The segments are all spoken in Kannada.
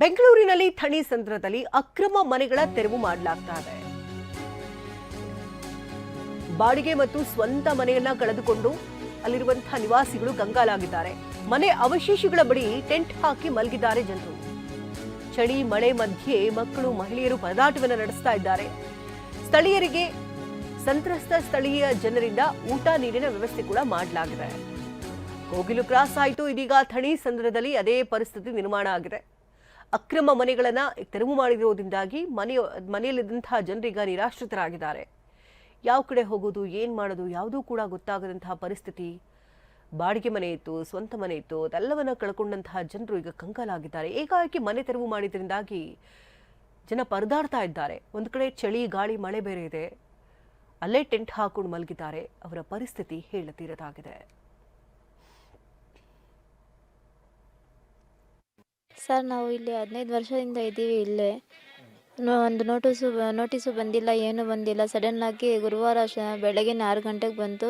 ಬೆಂಗಳೂರಿನಲ್ಲಿ ಥಣಿ ಸಂದ್ರದಲ್ಲಿ ಅಕ್ರಮ ಮನೆಗಳ ತೆರವು ಮಾಡಲಾಗ್ತಾ ಇದೆ. ಬಾಡಿಗೆ ಮತ್ತು ಸ್ವಂತ ಮನೆಯನ್ನ ಕಳೆದುಕೊಂಡು ಅಲ್ಲಿರುವಂತಹ ನಿವಾಸಿಗಳು ಕಂಗಾಲಾಗಿದ್ದಾರೆ. ಮನೆ ಅವಶೇಷಗಳ ಬಳಿ ಟೆಂಟ್ ಹಾಕಿ ಮಲಗಿದ್ದಾರೆ ಜನರು. ಚಳಿ ಮಳೆ ಮಧ್ಯೆ ಮಕ್ಕಳು ಮಹಿಳೆಯರು ಪರದಾಟವನ್ನು ನಡೆಸ್ತಾ ಇದ್ದಾರೆ. ಸ್ಥಳೀಯರಿಗೆ ಸಂತ್ರಸ್ತ ಸ್ಥಳೀಯ ಜನರಿಂದ ಊಟ ನೀರಿನ ವ್ಯವಸ್ಥೆ ಕೂಡ ಮಾಡಲಾಗಿದೆ. ಕೋಗಿಲು ಕ್ರಾಸ್ ಆಯಿತು. ಇದೀಗ ಥಣಿ ಸಂದ್ರದಲ್ಲಿ ಅದೇ ಪರಿಸ್ಥಿತಿ ನಿರ್ಮಾಣ ಆಗಿದೆ. ಅಕ್ರಮ ಮನೆಗಳನ್ನ ತೆರವು ಮಾಡಿರುವುದರಿಂದಾಗಿ ಮನೆಯಲ್ಲಿದ್ದಂತಹ ಜನರೀಗ ನಿರಾಶ್ರಿತರಾಗಿದ್ದಾರೆ. ಯಾವ ಕಡೆ ಹೋಗೋದು, ಏನ್ ಮಾಡೋದು ಯಾವುದೂ ಕೂಡ ಗೊತ್ತಾಗದಂತಹ ಪರಿಸ್ಥಿತಿ. ಬಾಡಿಗೆ ಮನೆ ಇತ್ತು, ಸ್ವಂತ ಮನೆ ಇತ್ತು, ಅದೆಲ್ಲವನ್ನ ಕಳ್ಕೊಂಡಂತಹ ಜನರು ಈಗ ಕಂಗಾಲಾಗಿದ್ದಾರೆ. ಏಕಾಏಕಿ ಮನೆ ತೆರವು ಮಾಡಿದ್ರಿಂದಾಗಿ ಜನ ಪರದಾಡ್ತಾ ಇದ್ದಾರೆ. ಒಂದು ಕಡೆ ಚಳಿ ಗಾಳಿ ಮಳೆ ಬೇರೆ ಇದೆ. ಅಲ್ಲೇ ಟೆಂಟ್ ಹಾಕೊಂಡು ಮಲಗಿದ್ದಾರೆ. ಅವರ ಪರಿಸ್ಥಿತಿ ಹೇಳತೀರದಾಗಿದೆ. ಸರ್, ನಾವು ಇಲ್ಲಿ 15 ವರ್ಷದಿಂದ ಇದ್ದೀವಿ. ಇಲ್ಲೇ ಒಂದು ನೋಟಿಸು ಬಂದಿಲ್ಲ, ಏನೂ ಬಂದಿಲ್ಲ. ಸಡನ್ನಾಗಿ ಗುರುವಾರ ಬೆಳಗ್ಗೆ 6 ಗಂಟೆಗೆ ಬಂತು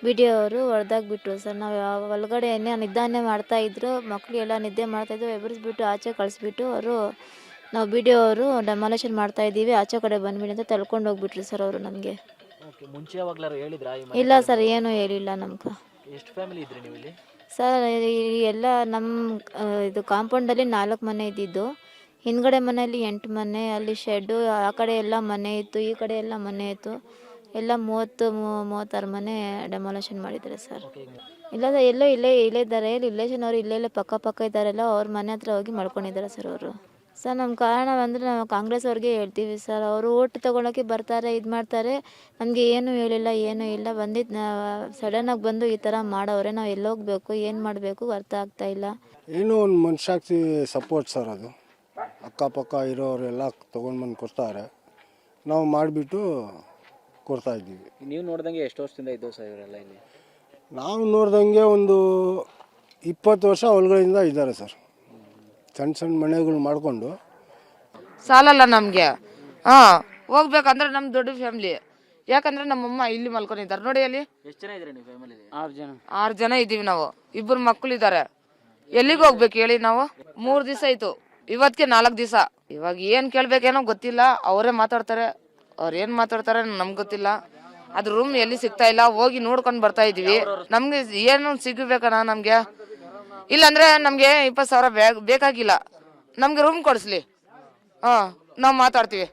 BDO ಅವರು ಹೊಡೆದಾಗ್ಬಿಟ್ರು ಸರ್. ನಾವು ಒಳಗಡೆ ನಿದ್ದಾನೆ ಮಾಡ್ತಾಯಿದ್ರು, ಮಕ್ಕಳೆಲ್ಲ ನಿದ್ದೆ ಮಾಡ್ತಾಯಿದ್ರು. ಎಬ್ಬರಿಸ್ಬಿಟ್ಟು ಆಚೆ ಕಳಿಸ್ಬಿಟ್ಟು ನಾವು BDO ಅವರು ಡೆಮಾಲೇಷನ್ ಮಾಡ್ತಾಯಿದ್ದೀವಿ, ಆಚೆ ಕಡೆ ಬಂದ್ಬಿಡಿ ಅಂತ ತಳ್ಕೊಂಡು ಹೋಗ್ಬಿಟ್ರು ಸರ್ ಅವರು ನಮಗೆ. ಇಲ್ಲ ಸರ್, ಏನೂ ಹೇಳಿಲ್ಲ ನಮ್ಗೆ. ಸರ್, ಎಲ್ಲ ನಮ್ಮ ಕಾಂಪೌಂಡಲ್ಲಿ 4 ಮನೆ ಇದ್ದಿದ್ದು. ಹಿಂದ್ಗಡೆ ಮನೆಯಲ್ಲಿ 8 ಮನೆ, ಅಲ್ಲಿ ಶೆಡ್ಡು, ಆ ಕಡೆ ಎಲ್ಲ ಮನೆ ಇತ್ತು, ಈ ಕಡೆ ಎಲ್ಲ ಮನೆ ಇತ್ತು. ಎಲ್ಲ 36 ಮನೆ ಡೆಮಾಲೇಷನ್ ಮಾಡಿದ್ದಾರೆ ಸರ್. ಇಲ್ಲ ಸರ್, ಇಲ್ಲೇ ಇದ್ದಾರೆ ರಿಲೇಷನ್ ಅವರು, ಇಲ್ಲೇ ಪಕ್ಕ ಇದ್ದಾರೆಲ್ಲ, ಅವ್ರ ಮನೆ ಹತ್ರ ಹೋಗಿ ಮಾಡ್ಕೊಂಡಿದ್ದಾರೆ ಸರ್ ಅವರು. ಸರ್, ನಮ್ಮ ಕಾರಣ ಅಂದರೆ ನಾವು ಕಾಂಗ್ರೆಸ್ ಅವ್ರಿಗೆ ಹೇಳ್ತೀವಿ ಸರ್. ಅವರು ಓಟ್ ತೊಗೊಳಕ್ಕೆ ಬರ್ತಾರೆ, ಇದು ಮಾಡ್ತಾರೆ. ನಮಗೆ ಏನೂ ಹೇಳಿಲ್ಲ, ಏನೂ ಇಲ್ಲ. ಸಡನ್ನಾಗಿ ಬಂದು ಈ ಥರ ಮಾಡವ್ರೆ. ನಾವು ಎಲ್ಲೋಗ್ಬೇಕು, ಏನು ಮಾಡಬೇಕು ಅರ್ಥ ಆಗ್ತಾ ಇಲ್ಲ. ಏನೋ ಒಂದು ಮನುಷ್ಯಾಕ್ತಿ ಸಪೋರ್ಟ್ ಸರ್. ಅದು ಅಕ್ಕಪಕ್ಕ ಇರೋರೆಲ್ಲ ತೊಗೊಂಡ್ಬಂದು ಕೊಡ್ತಾರೆ, ನಾವು ಮಾಡಿಬಿಟ್ಟು ಕೊಡ್ತಾ ಇದ್ದೀವಿ. ನೀವು ನೋಡ್ದಂಗೆ ಎಷ್ಟು ವರ್ಷದಿಂದ ಇದ್ದವು ಸರ್ ಇವರೆಲ್ಲ ಇಲ್ಲಿ? ನಾವು ನೋಡ್ದಂಗೆ ಒಂದು 20 ವರ್ಷ ಒಳಗಡೆಯಿಂದ ಇದ್ದಾರೆ ಸರ್. ಸಣ್ಣ ಮನೆಗಳು ಮಾಡಿಕೊಂಡು ಸಾಲಲ್ಲ ನಮಗೆ. ಹೋಗ್ಬೇಕಂದ್ರೆ ನಮ್ಮ ದೊಡ್ಡ ಫ್ಯಾಮಿಲಿ. ಯಾಕಂದ್ರೆ ನಮ್ಮಮ್ಮ ಇಲ್ಲಿ ಮಲ್ಕೊಂಡಿದ್ದಾರೆ ನೋಡಿ. ಅಲ್ಲಿ ಎಷ್ಟು ಜನ ಇದ್ದೀರಾ ನೀವು ಫ್ಯಾಮಿಲಿ? 6 ಜನ ಇದ್ದೀವಿ ನಾವು. 2 ಮಕ್ಕಳು ಇದ್ದಾರೆ. ಎಲ್ಲಿಗೆ ಹೋಗ್ಬೇಕು ಹೇಳಿ ನಾವು? 3 ದಿವಸ ಆಯ್ತು, ಇವತ್ತಿಗೆ 4 ದಿವಸ. ಇವಾಗ ಏನು ಕೇಳ್ಬೇಕೇನೋ ಗೊತ್ತಿಲ್ಲ. ಅವರೇ ಮಾತಾಡ್ತಾರೆ, ಅವ್ರು ಏನು ಮಾತಾಡ್ತಾರೆ ನಮ್ಗೆ ಗೊತ್ತಿಲ್ಲ. ಅದು ರೂಮ್ ಎಲ್ಲಿ ಸಿಗ್ತಾ ಇಲ್ಲ. ಹೋಗಿ ನೋಡ್ಕೊಂಡು ಬರ್ತಾ ಇದೀವಿ. ನಮ್ಗೆ ಏನು ಸಿಗಬೇಕಣ್ಣ ನಮ್ಗೆ. ಇಲ್ಲಾಂದ್ರೆ ನಮ್ಗೆ 20,000 ಬೇಕಾಗಿಲ್ಲ. ನಮ್ಗೆ ರೂಮ್ ಕೊಡಿಸ್ಲಿ, ನಾವು ಮಾತಾಡ್ತೀವಿ.